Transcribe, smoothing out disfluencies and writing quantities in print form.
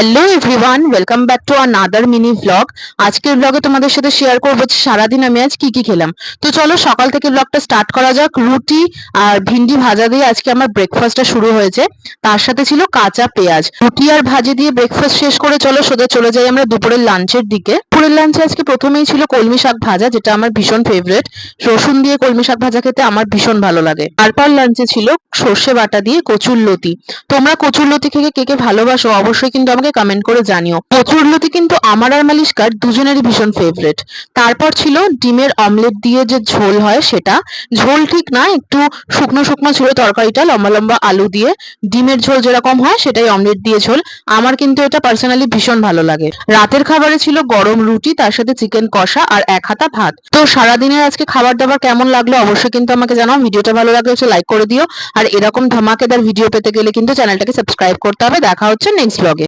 Hello everyone, welcome back to another mini vlog. আজকের ব্লগে তোমাদের সাথে শেয়ার করবো যে সারাদিন আমি আজ কি কি খেলাম। তো চলো সকাল থেকে ব্লগটা স্টার্ট করা যাক। রুটি আর ভিন্ডি ভাজা দিয়ে আজকে আমার ব্রেকফাস্টটা শুরু হয়েছে। তার সাথে ছিল কাঁচা পেঁয়াজ। রুটি আর ভাজি দিয়ে ব্রেকফাস্ট শেষ করে চলো সোজা চলে যাই আমরা দুপুরের লাঞ্চের দিকে। দুপুরের লাঞ্চে আজকে প্রথমেই ছিল কলমি শাক ভাজা, যেটা আমার ভীষণ ফেভারিট। রসুন দিয়ে কলমি শাক ভাজা খেতে আমার ভীষণ ভালো লাগে। তারপর লাঞ্চে ছিল সর্ষে বাটা দিয়ে কচুর লতি। তোমরা কচুরলতি খেতে কে কে ভালোবাসো অবশ্যই কিন্তু আমাকে কমেন্ট করে জানিও। কচুরলতি কিন্তু আমার আর মালিশকার দুজনেরই ভীষণ ফেভারিট। তারপর ছিল ডিমের অমলেট দিয়ে যে ঝোল হয় সেটা। ঝোল ঠিক না, একটু শুকনো শুকনো ছিল তরকারিটা, লম্বা লম্বা আলু দিয়ে ডিমের ঝোল যেরকম হয় সেটাই অমলেট দিয়ে ঝোল। আমার কিন্তু এটা পার্সোনালি ভীষণ ভালো লাগে। রাতের খাবারে ছিল গরম রুটি, তার সাথে চিকেন কষা আর এক হাতা ভাত। তো সারাদিনের আজকে খাবার দাবার কেমন লাগলো অবশ্যই কিন্তু আমাকে জানাও। ভিডিওটা ভালো লাগলে লাইক করে দিও। আর এরকম ধামাকেদার ভিডিও পেতে গেলে কিন্তু চ্যানেলটাকে সাবস্ক্রাইব করতে হবে। দেখা হচ্ছে নেক্সট ব্লগে।